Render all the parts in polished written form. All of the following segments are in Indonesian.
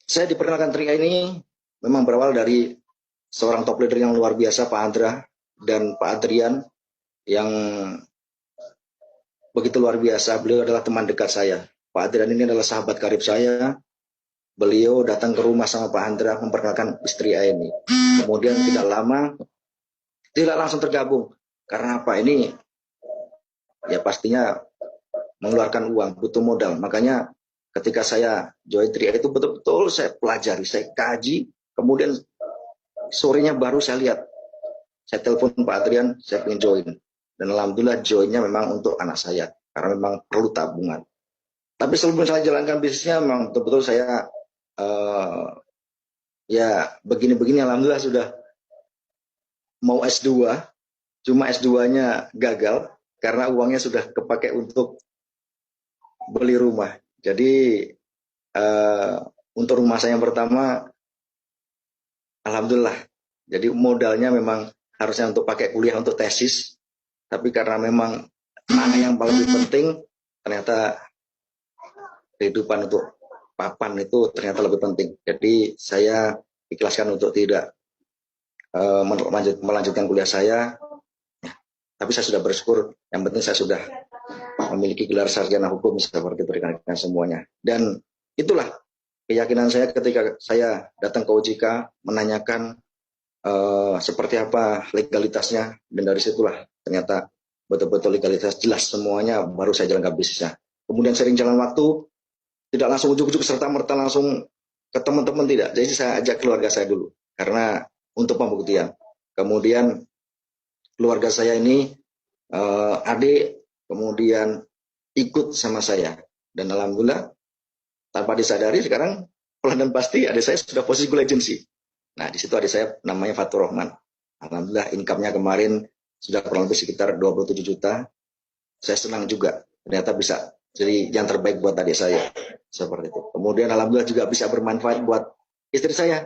Saya diperkenalkan Tria ini memang berawal dari seorang top leader yang luar biasa, Pak Andra dan Pak Adrian, yang begitu luar biasa. Beliau adalah teman dekat saya. Pak Adrian ini adalah sahabat karib saya. Beliau datang ke rumah sama Pak Andra memperkenalkan istri saya ini. Kemudian tidak lama, tidak langsung tergabung. Karena apa? Ini ya pastinya mengeluarkan uang, butuh modal. Makanya ketika saya join Tria itu betul-betul saya pelajari, saya kaji. Kemudian sorenya baru saya lihat, saya telepon Pak Adrian, saya ingin join. Dan alhamdulillah joinnya memang untuk anak saya, karena memang perlu tabungan. Tapi sebelum saya jalankan bisnisnya, memang betul-betul saya ya begini-begini, alhamdulillah sudah mau S2, cuma S2-nya gagal, karena uangnya sudah kepakai untuk beli rumah. Jadi untuk rumah saya yang pertama, alhamdulillah. Jadi modalnya memang harusnya untuk pakai kuliah untuk tesis, tapi karena memang mana yang paling penting, ternyata kehidupan untuk papan itu ternyata lebih penting. Jadi saya ikhlaskan untuk tidak melanjutkan kuliah saya, tapi saya sudah bersyukur. Yang penting saya sudah memiliki gelar sarjana hukum seperti itu rekan-rekan semuanya. Dan itulah keyakinan saya ketika saya datang ke OJK menanyakan seperti apa legalitasnya, dan dari situlah ternyata betul-betul legalitas jelas semuanya, baru saya jalankan bisnisnya. Kemudian sering jalan waktu, tidak langsung ujuk-ujuk serta merta langsung ke teman-teman, tidak. Jadi saya ajak keluarga saya dulu karena untuk pembuktian. Kemudian keluarga saya ini adik kemudian ikut sama saya, dan alhamdulillah tanpa disadari sekarang pelan dan pasti adik saya sudah posisi Google Agency. Nah, di situ adik saya namanya Fatur Rahman. Alhamdulillah income-nya kemarin sudah kurang lebih sekitar 27 juta. Saya senang juga, ternyata bisa jadi yang terbaik buat adik saya. Seperti itu. Kemudian alhamdulillah juga bisa bermanfaat buat istri saya.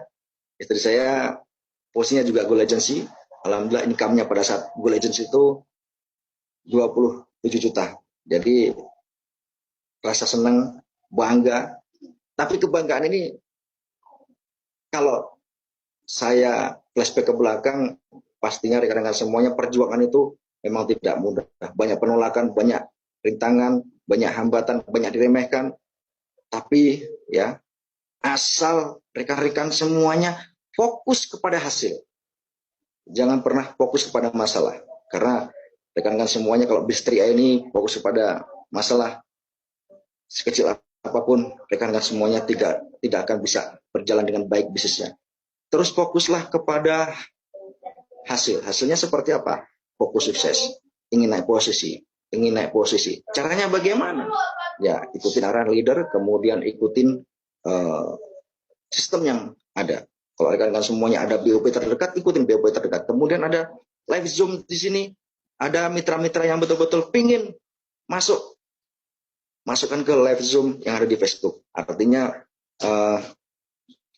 Istri saya posisinya juga Google Agency. Alhamdulillah income-nya pada saat Google Agency itu 27 juta. Jadi rasa senang, bangga. Tapi kebanggaan ini kalau saya flashback ke belakang, pastinya rekan-rekan semuanya perjuangan itu memang tidak mudah. Banyak penolakan, banyak rintangan, banyak hambatan, banyak diremehkan. Tapi ya, asal rekan-rekan semuanya fokus kepada hasil. Jangan pernah fokus kepada masalah. Karena rekan-rekan semuanya kalau Bistria ini fokus kepada masalah sekecil apapun, rekan-rekan semuanya tidak akan bisa berjalan dengan baik bisnisnya. Terus fokuslah kepada hasil. Hasilnya seperti apa? Fokus sukses. Ingin naik posisi. Ingin naik posisi. Caranya bagaimana? Ya, ikutin arahan leader, kemudian ikutin sistem yang ada. Kalau rekan-rekan semuanya ada BOP terdekat, ikutin BOP terdekat. Kemudian ada live Zoom di sini. Ada mitra-mitra yang betul-betul pingin masuk. Masukkan ke live Zoom yang ada di Facebook. Artinya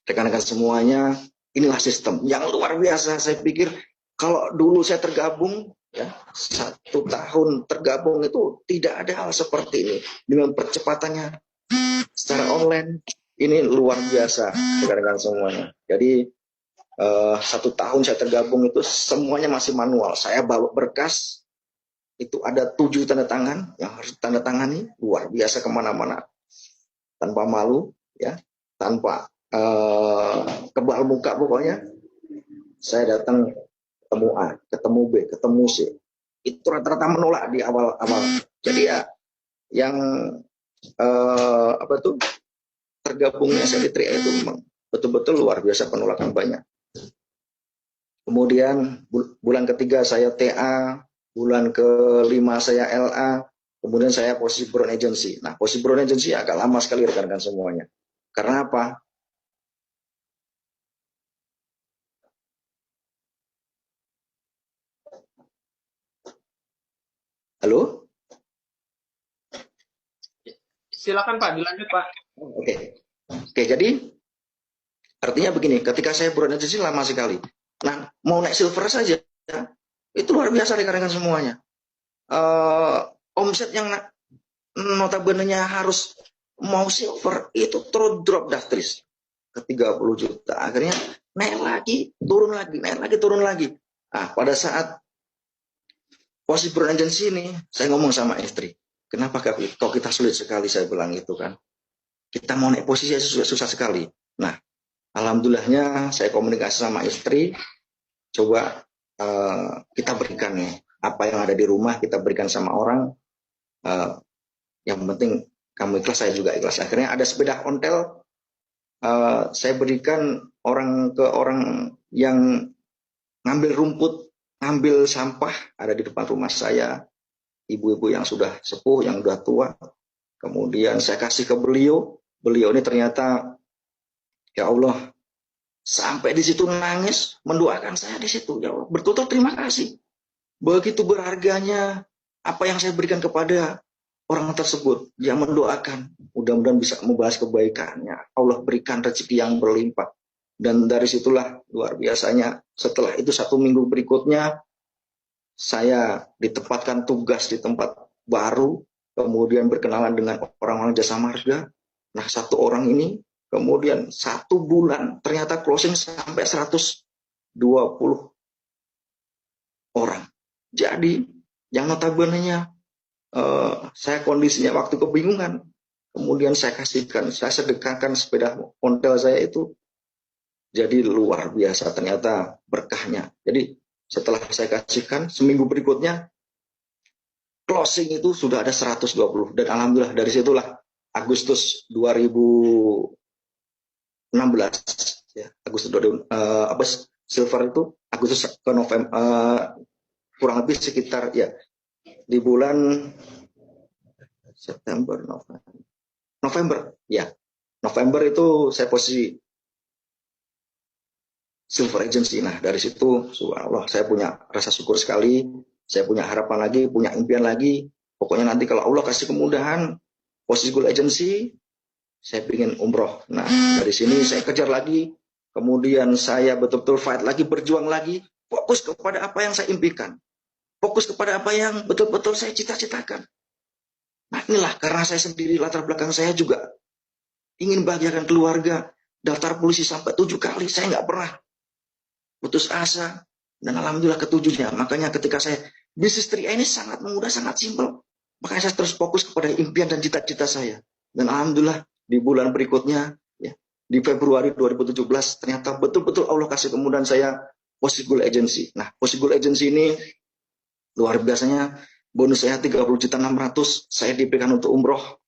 rekan-rekan semuanya, inilah sistem yang luar biasa. Saya pikir kalau dulu saya tergabung, ya 1 tahun tergabung itu tidak ada hal seperti ini. Dengan percepatannya secara online, ini luar biasa rekan-rekan semuanya. Jadi 1 tahun saya tergabung itu semuanya masih manual. Saya bawa berkas, itu ada 7 tanda tangan yang harus tanda tangani, luar biasa kemana-mana. Tanpa malu, ya, tanpa kebal muka pokoknya. Saya datang ketemu A, ketemu B, ketemu C. Itu rata-rata menolak di awal-awal. Jadi ya yang tergabungnya saya di Tria itu memang betul-betul luar biasa, penolakan banyak. Kemudian bulan ketiga saya TA, bulan ke-5 saya LA, kemudian saya posisi Brown Agency. Nah, posisi Brown Agency agak lama sekali rekan-rekan semuanya. Karena apa? Halo? Silakan Pak, dilanjut Pak. Oke, jadi artinya begini, ketika saya Brown Agency lama sekali. Nah, mau naik silver saja, itu luar biasa rekan-rekan semuanya. Omset yang notabene-nya harus mau silver itu terus drop drastis. ke 30 juta. Akhirnya naik lagi, turun lagi, naik lagi, turun lagi. Nah, pada saat posisi brown agency ini, saya ngomong sama istri, kenapa kok kita sulit sekali, saya bilang itu kan. Kita mau naik posisi susah sekali. Nah, alhamdulillahnya saya komunikasi sama istri, coba kita berikan nih, apa yang ada di rumah kita berikan sama orang, yang penting kamu ikhlas, saya juga ikhlas. Akhirnya ada sepeda ontel, saya berikan ke orang yang ngambil rumput, ngambil sampah, ada di depan rumah saya, ibu-ibu yang sudah sepuh, yang sudah tua. Kemudian saya kasih ke beliau ini ternyata, ya Allah, sampai di situ nangis, mendoakan saya di situ. Ya Allah, betul-betul terima kasih. Begitu berharganya apa yang saya berikan kepada orang tersebut yang mendoakan. Mudah-mudahan bisa membalas kebaikannya. Allah berikan rezeki yang berlimpah. Dan dari situlah luar biasanya. Setelah itu 1 minggu berikutnya, saya ditempatkan tugas di tempat baru. Kemudian berkenalan dengan orang-orang jasa marga. Nah, 1 orang ini kemudian 1 bulan ternyata closing sampai 120 orang. Jadi yang notabene-nya saya kondisinya waktu kebingungan, kemudian saya sedekahkan sepeda ontel saya itu, jadi luar biasa ternyata berkahnya. Jadi setelah saya kasihkan, seminggu berikutnya closing itu sudah ada 120, dan alhamdulillah dari situlah Agustus 2016 ya, Agustus 2000, silver itu Agustus ke November, kurang lebih sekitar ya di bulan September, November ya, November itu saya posisi silver agency. Nah, dari situ subhanallah saya punya rasa syukur sekali, saya punya harapan lagi, punya impian lagi. Pokoknya nanti kalau Allah kasih kemudahan posisi gold agency, saya ingin umroh. Nah, dari sini saya kejar lagi, kemudian saya betul-betul fight lagi, berjuang lagi, fokus kepada apa yang saya impikan, fokus kepada apa yang betul-betul saya cita-citakan. Nah, inilah karena saya sendiri, latar belakang saya juga ingin bahagiakan keluarga, daftar polisi sampai 7 kali, saya nggak pernah putus asa, dan alhamdulillah ketujuhnya. Makanya ketika saya bisnis 3 ini sangat mudah, sangat simpel, makanya saya terus fokus kepada impian dan cita-cita saya. Dan alhamdulillah di bulan berikutnya, ya, di Februari 2017, ternyata betul-betul Allah kasih kemudahan saya posisi gold agency. Nah, posisi gold agency ini luar biasanya, bonus saya 30.600.000, saya diberikan untuk umroh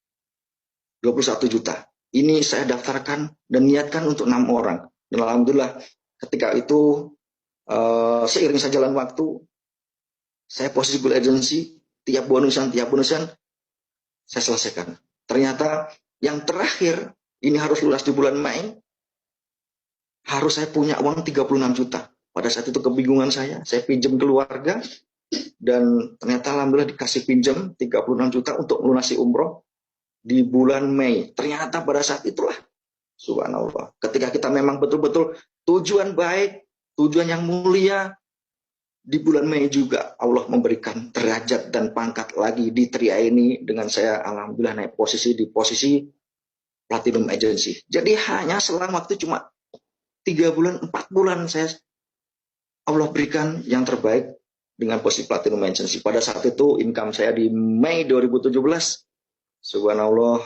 21 juta. Ini saya daftarkan dan niatkan untuk 6 orang. Dan alhamdulillah ketika itu seiring sajalan waktu, saya posisi gold agency, tiap bonusan saya selesaikan. Ternyata yang terakhir ini harus lunas di bulan Mei, harus saya punya uang 36 juta. Pada saat itu kebingungan saya pinjam keluarga, dan ternyata alhamdulillah dikasih pinjam 36 juta untuk melunasi umroh di bulan Mei. Ternyata pada saat itulah subhanallah, ketika kita memang betul-betul tujuan baik, tujuan yang mulia, di bulan Mei juga Allah memberikan derajat dan pangkat lagi di Tria ini, dengan saya alhamdulillah naik posisi di posisi Platinum Agency. Jadi hanya selang waktu cuma 3 bulan, 4 bulan Allah berikan yang terbaik dengan posisi Platinum Agency. Pada saat itu income saya di Mei 2017, subhanallah,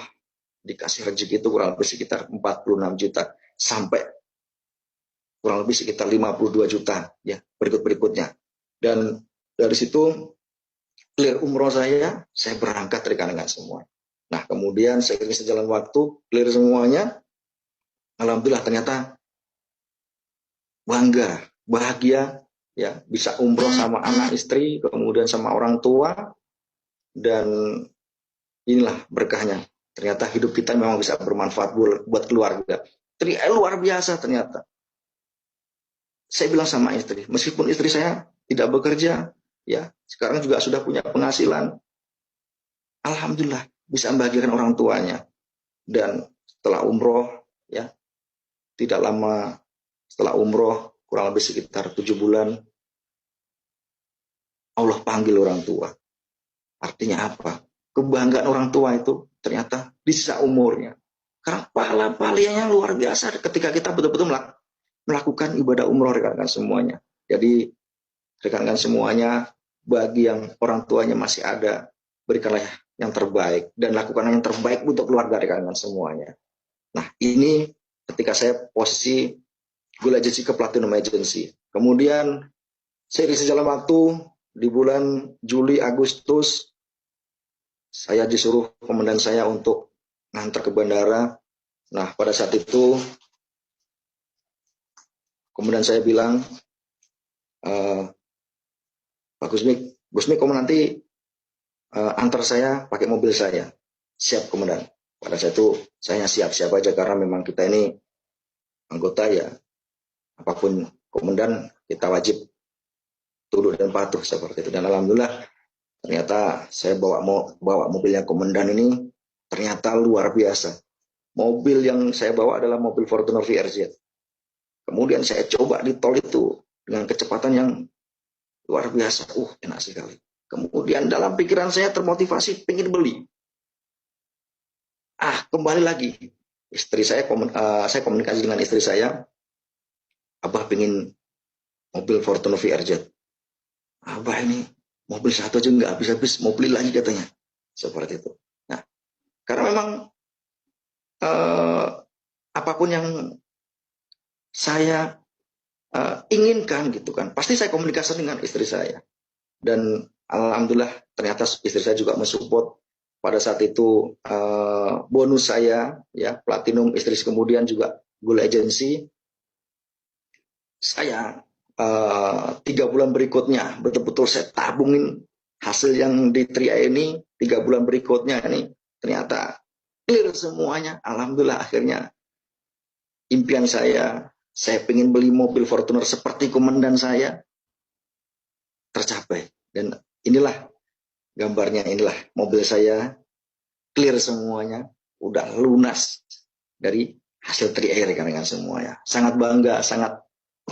dikasih rezeki itu kurang lebih sekitar 46 juta sampai kurang lebih sekitar 52 juta ya berikutnya. Dan dari situ clear umroh saya berangkat rekan-rekan semua. Nah, kemudian seiring sejalan waktu clear semuanya, alhamdulillah ternyata bangga, bahagia ya, bisa umroh sama anak istri, kemudian sama orang tua, dan inilah berkahnya. Ternyata hidup kita memang bisa bermanfaat buat keluarga. Luar biasa ternyata. Saya bilang sama istri, meskipun istri saya tidak bekerja, ya sekarang juga sudah punya penghasilan, alhamdulillah bisa membahagiakan orang tuanya. Dan setelah umroh, ya tidak lama setelah umroh, kurang lebih sekitar 7 bulan, Allah panggil orang tua. Artinya apa? Kebanggaan orang tua itu ternyata di sisa umurnya. Karena pahala-pahalanya luar biasa ketika kita betul-betul melakukan ibadah umroh rekan-rekan semuanya. Jadi rekan-rekan semuanya, bagi yang orang tuanya masih ada, berikanlah yang terbaik dan lakukan yang terbaik untuk keluarga rekan-rekan semuanya. Nah, ini ketika saya posisi Gold Agency ke Platinum Agency. Kemudian seiring sejalan waktu di bulan Juli Agustus saya disuruh komandan saya untuk ngantar ke bandara. Nah, pada saat itu komandan saya bilang, Pak Gusmi kamu nanti antar saya pakai mobil saya. Siap komandan. Pada saat itu saya siap-siap aja karena memang kita ini anggota ya, apapun komandan kita wajib tunduk dan patuh seperti itu. Dan alhamdulillah ternyata saya bawa mobilnya komandan ini ternyata luar biasa. Mobil yang saya bawa adalah mobil Fortuner VRZ. Kemudian saya coba di tol itu dengan kecepatan yang luar biasa. Enak sekali. Kemudian dalam pikiran saya termotivasi pengen beli. Kembali lagi. Istri saya, saya komunikasi dengan istri saya. Abah pengen mobil Fortuner VRZ. Abah ini mobil satu aja nggak habis-habis, mau beli lagi katanya. Seperti itu. Nah, karena memang apapun yang saya inginkan gitu kan, pasti saya komunikasi dengan istri saya. Dan alhamdulillah ternyata istri saya juga mensupport. Pada saat itu bonus saya ya Platinum, istri kemudian juga Gold Agency. Saya 3 bulan berikutnya betul-betul saya tabungin hasil yang di Tria ini. 3 bulan berikutnya ini ternyata clear semuanya. Alhamdulillah akhirnya impian saya pengen beli mobil Fortuner seperti komandan saya tercapai. Dan inilah gambarnya, inilah mobil saya clear semuanya, udah lunas dari hasil Tri-Air rekan-rekan semuanya. Sangat bangga, sangat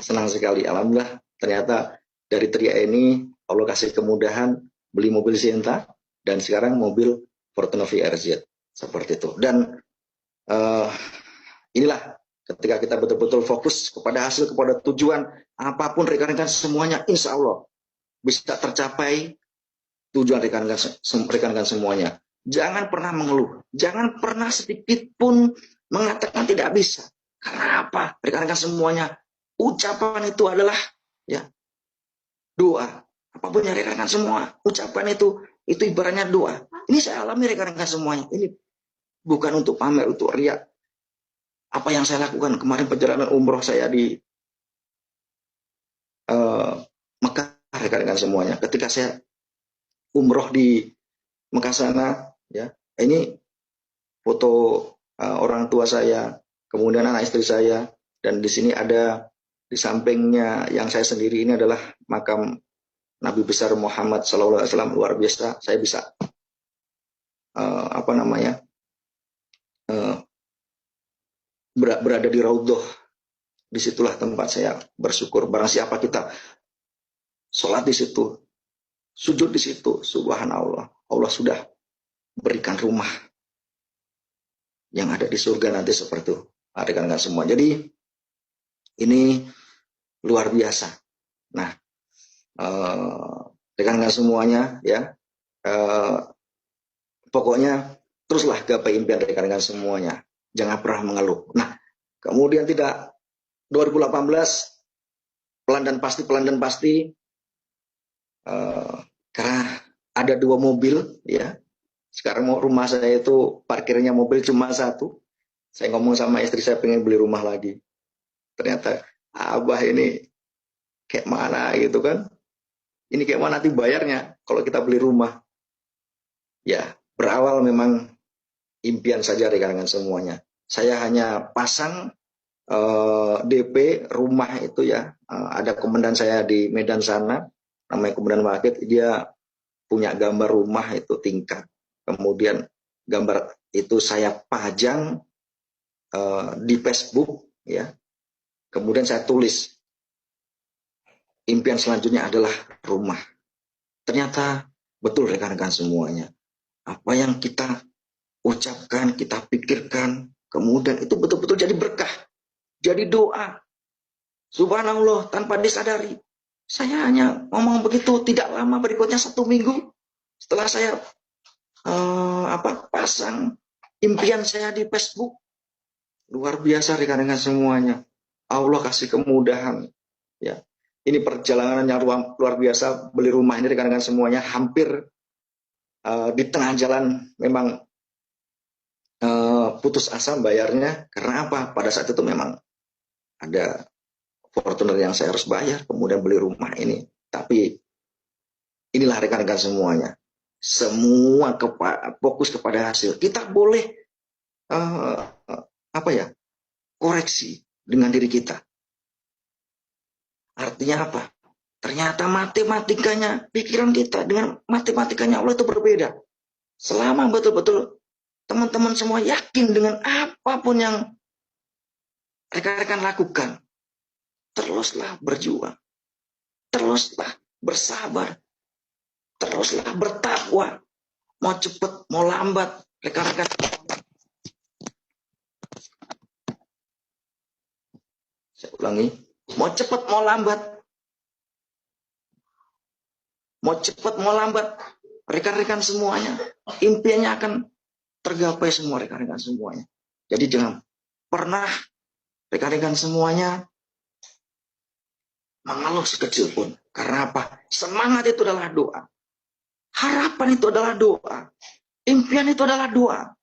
senang sekali. Alhamdulillah ternyata dari Tri-Air ini Allah kasih kemudahan beli mobil Sienta dan sekarang mobil Fortuner VRZ seperti itu. Dan inilah ketika kita betul-betul fokus kepada hasil, kepada tujuan, apapun rekan-rekan semuanya insya Allah bisa tercapai tujuan rekan-rekan semuanya. Jangan pernah mengeluh, jangan pernah sedikit pun mengatakan tidak bisa. Karena apa? Rekan-rekan semuanya, ucapan itu adalah ya doa. Apapun yang rekan-rekan semua, ucapan itu ibaratnya doa. Ini saya alami rekan-rekan semuanya. Ini bukan untuk pamer, untuk riak. Apa yang saya lakukan kemarin perjalanan umroh saya di Mekah rekan-rekan semuanya. Ketika saya umroh di Mekah sana, ya ini foto orang tua saya, kemudian anak istri saya, dan di sini ada di sampingnya yang saya sendiri ini adalah makam Nabi besar Muhammad SAW. Luar biasa. Saya bisa berada di Raudhoh. Disitulah tempat saya bersyukur. Barang siapa kita sholat di situ, sujud di situ, subhanallah, Allah sudah berikan rumah yang ada di surga nanti seperti itu. Rekan-rekan semua. Jadi ini luar biasa. Nah, rekan-rekan semuanya ya, pokoknya teruslah gapai impian rekan-rekan semuanya. Jangan pernah mengeluh. Nah, kemudian 2018 pelan dan pasti karena ada 2 mobil ya. Sekarang rumah saya itu parkirnya mobil cuma 1. Saya ngomong sama istri saya pengen beli rumah lagi. Ternyata Abah ini kayak mana gitu kan. Ini kayak mana nanti bayarnya kalau kita beli rumah. Ya, berawal memang impian saja rekan-rekan semuanya. Saya hanya pasang DP rumah itu ya. Ada komandan saya di Medan sana, namanya Komandan Wakid, dia punya gambar rumah itu tingkat. Kemudian gambar itu saya pajang di Facebook ya. Kemudian saya tulis impian selanjutnya adalah rumah. Ternyata betul rekan-rekan semuanya. Apa yang kita ucapkan, kita pikirkan, Kemudian itu betul-betul jadi berkah, jadi doa. Subhanallah, tanpa disadari. Saya hanya ngomong begitu, tidak lama berikutnya 1 minggu setelah saya pasang impian saya di Facebook. Luar biasa rekan-rekan semuanya. Allah kasih kemudahan. Ya, ini perjalanan yang luar biasa. Beli rumah ini rekan-rekan semuanya hampir di tengah jalan memang putus asa bayarnya. Karena apa? Pada saat itu memang ada Fortuner yang saya harus bayar, kemudian beli rumah ini. Tapi inilah rekan-rekan semuanya. Semua fokus kepada hasil. Kita boleh koreksi dengan diri kita. Artinya apa? Ternyata matematikanya pikiran kita dengan matematikanya Allah itu berbeda. Selama betul-betul teman-teman semua yakin dengan apapun yang rekan-rekan lakukan, teruslah berjuang, teruslah bersabar, teruslah bertakwa. Mau cepat, mau lambat, rekan-rekan. Saya ulangi, mau cepat, mau lambat, rekan-rekan semuanya, impiannya akan tergapai semua rekan-rekan semuanya. Jadi jangan pernah rekan-rekan semuanya mengeluh sekecil pun. Karena apa? Semangat itu adalah doa. Harapan itu adalah doa. Impian itu adalah doa.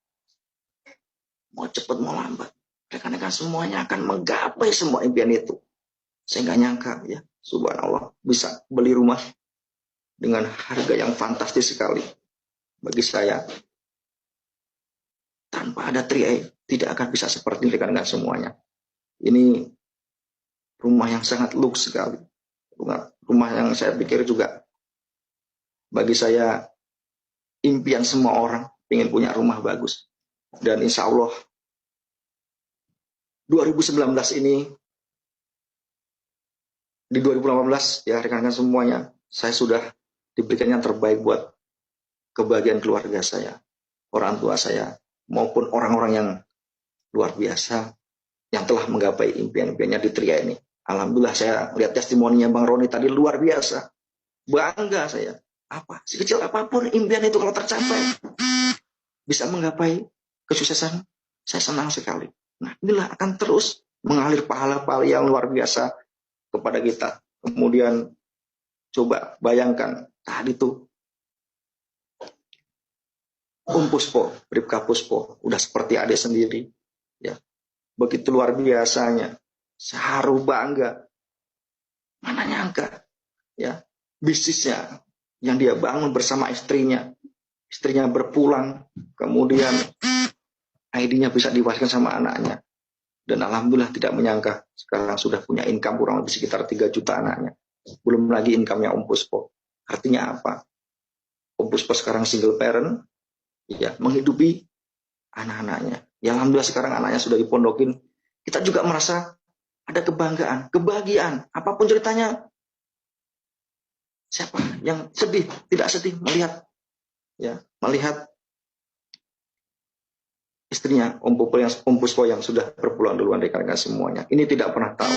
Mau cepat, mau lambat, rekan-rekan semuanya akan menggapai semua impian itu. Saya nggak nyangka ya, subhanallah, bisa beli rumah dengan harga yang fantastis sekali. Bagi saya, tanpa ada 3A, tidak akan bisa seperti rekan-rekan semuanya. Ini rumah yang sangat lux sekali. Rumah yang saya pikir juga, bagi saya, impian semua orang ingin punya rumah bagus. Dan insya Allah, 2019 ini, di 2018 ya rekan-rekan semuanya, saya sudah diberikan yang terbaik buat kebahagiaan keluarga saya, orang tua saya, maupun orang-orang yang luar biasa yang telah menggapai impian-impiannya di Tria ini. Alhamdulillah saya lihat testimoninya Bang Roni tadi luar biasa. Bangga saya. Sekecil apapun impian itu kalau tercapai, bisa menggapai kesuksesan, saya senang sekali. Nah, inilah akan terus mengalir pahala-pahala yang luar biasa kepada kita. Kemudian coba bayangkan tadi tuh Puspo, Bribka Puspo, udah seperti adik sendiri, ya, begitu luar biasanya, seharu bangga, mana nyangka, ya, bisnisnya yang dia bangun bersama istrinya berpulang, kemudian ID-nya bisa diwariskan sama anaknya, dan alhamdulillah tidak menyangka sekarang sudah punya income kurang lebih sekitar 3 juta anaknya, belum lagi income-nya Puspo. Artinya apa? Puspo sekarang single parent, ya, menghidupi anak-anaknya. Ya alhamdulillah sekarang anaknya sudah dipondokin. Kita juga merasa ada kebanggaan, kebahagiaan. Apapun ceritanya, siapa yang sedih, tidak sedih melihat istrinya Puspo yang sudah berpulang duluan rekan-rekan semuanya. Ini tidak pernah tahu.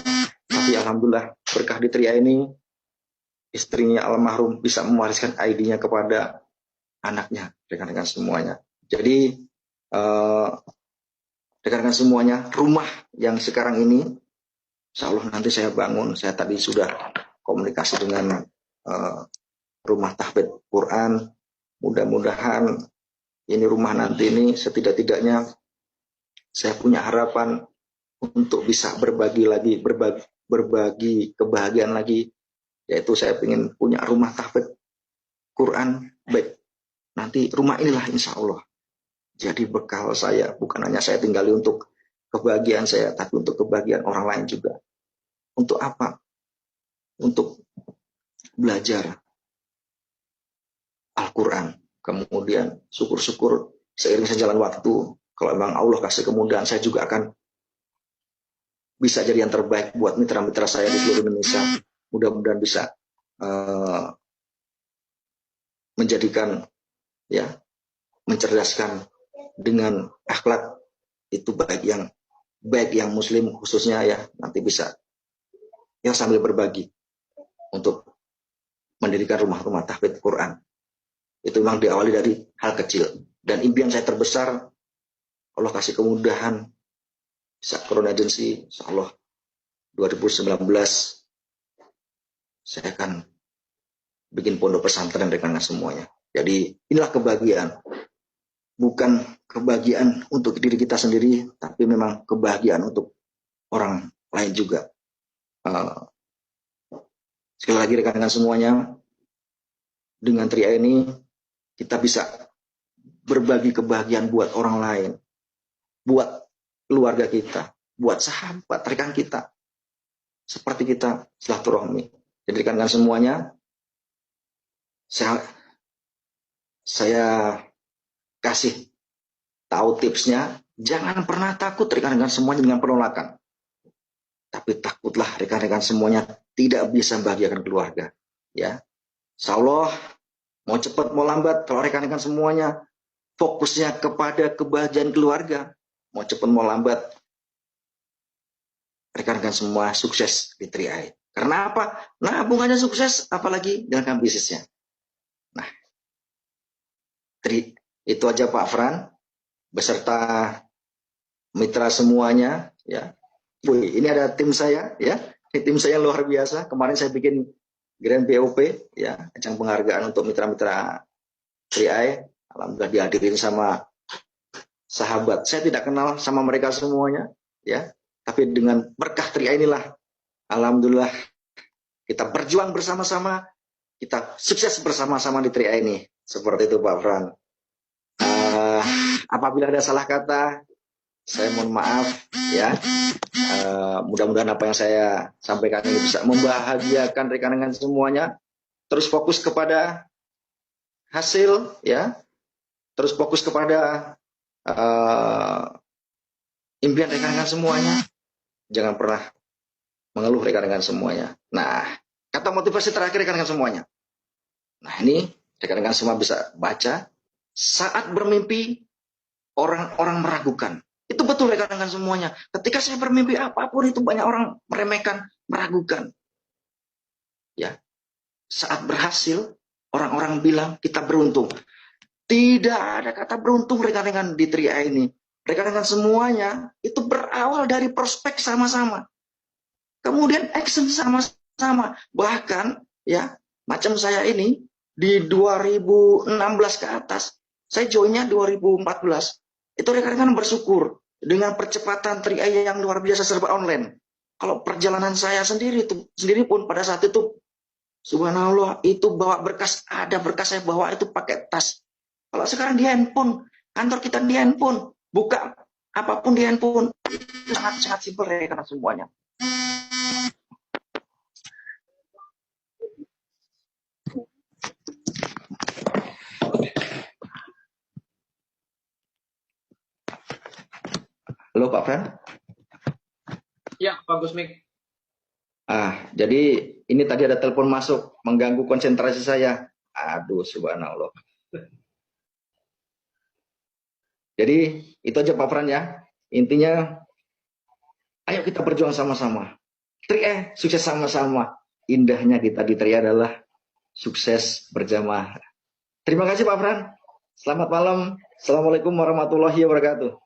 Tapi alhamdulillah berkah di Tria ini, istrinya almarhum bisa mewariskan ID-nya kepada anaknya, rekan-rekan semuanya. Jadi rekan-rekan semuanya, rumah yang sekarang ini, insya Allah nanti saya bangun. Saya tadi sudah komunikasi dengan rumah tahfidz Quran. Mudah-mudahan ini rumah nanti ini setidak-tidaknya saya punya harapan untuk bisa berbagi lagi, berbagi kebahagiaan lagi, yaitu saya ingin punya rumah tahfidz Quran baik. Nanti rumah inilah insya Allah jadi bekal saya, bukan hanya saya tinggali untuk kebahagiaan saya, tapi untuk kebahagiaan orang lain juga. Untuk apa? Untuk belajar Al-Quran. Kemudian syukur-syukur seiring sejalan waktu, kalau memang Allah kasih kemudahan, saya juga akan bisa jadi yang terbaik buat mitra-mitra saya di seluruh Indonesia. Mudah-mudahan bisa menjadikan, ya, mencerdaskan dengan akhlak itu baik yang muslim khususnya ya, nanti bisa ya sambil berbagi untuk mendirikan rumah-rumah tahfidz Quran. Itu memang diawali dari hal kecil. Dan impian saya terbesar, Allah kasih kemudahan, saat Corona Agency, insya Allah 2019, saya akan bikin pondok pesantren dengan semuanya. Jadi inilah kebahagiaan. Bukan kebahagiaan untuk diri kita sendiri, tapi memang kebahagiaan untuk orang lain juga. Sekali lagi rekan-rekan semuanya, dengan Tria ini kita bisa berbagi kebahagiaan buat orang lain, buat keluarga kita, buat sahabat, rekan kita, seperti kita silaturahmi. Jadi rekan-rekan semuanya, saya kasih tahu tipsnya, jangan pernah takut rekan-rekan semuanya dengan penolakan. Tapi takutlah rekan-rekan semuanya tidak bisa membahagiakan keluarga. Ya, insya Allah mau cepat mau lambat, kalau rekan-rekan semuanya fokusnya kepada kebahagiaan keluarga, mau cepat mau lambat, rekan-rekan semua sukses di Tri-Eye. Karena apa? Nah, bunganya sukses, apalagi dengan bisnisnya. Nah, itu aja Pak Fran, beserta mitra semuanya. Ya, wih, ini ada tim saya, ya, ini tim saya luar biasa. Kemarin saya bikin Grand POP, ya, ajang penghargaan untuk mitra-mitra Tri-Eye. Alhamdulillah dihadirin sama sahabat. Saya tidak kenal sama mereka semuanya, ya. Tapi dengan berkah Tri-Eye inilah, alhamdulillah kita berjuang bersama-sama, kita sukses bersama-sama di Tri-Eye ini. Seperti itu Pak Fran. Apabila ada salah kata, saya mohon maaf, ya. Mudah-mudahan apa yang saya sampaikan ini bisa membahagiakan rekan-rekan semuanya. Terus fokus kepada hasil, ya. Terus fokus kepada impian rekan-rekan semuanya. Jangan pernah mengeluh rekan-rekan semuanya. Nah, kata motivasi terakhir rekan-rekan semuanya. Nah, ini rekan-rekan semua bisa baca. Saat bermimpi, orang-orang meragukan. Itu betul rekan-rekan semuanya. Ketika saya bermimpi apapun itu banyak orang meremehkan, meragukan. Ya. Saat berhasil, orang-orang bilang kita beruntung. Tidak ada kata beruntung rekan-rekan di Tri-Eye ini. Rekan-rekan semuanya itu berawal dari prospek sama-sama. Kemudian action sama-sama. Bahkan ya, macam saya ini di 2016 ke atas, saya joinnya 2014. Itu rekan-rekan bersyukur dengan percepatan Tri-Eye yang luar biasa serba online. Kalau perjalanan saya sendiri pun pada saat itu, subhanallah, itu bawa berkas, ada berkas saya bawa itu pakai tas. Kalau sekarang di handphone, kantor kita di handphone, buka apapun di handphone, sangat-sangat simpel rekan-rekan semuanya. Halo Pak Fran? Ya, Pak Gusmik. Jadi ini tadi ada telepon masuk, mengganggu konsentrasi saya. Aduh, subhanallah. Jadi itu aja Pak Fran ya. Intinya, ayo kita berjuang sama-sama. Tri-Eye sukses sama-sama. Indahnya kita di Tri-Eye adalah sukses berjamaah. Terima kasih Pak Fran. Selamat malam. Assalamualaikum warahmatullahi wabarakatuh.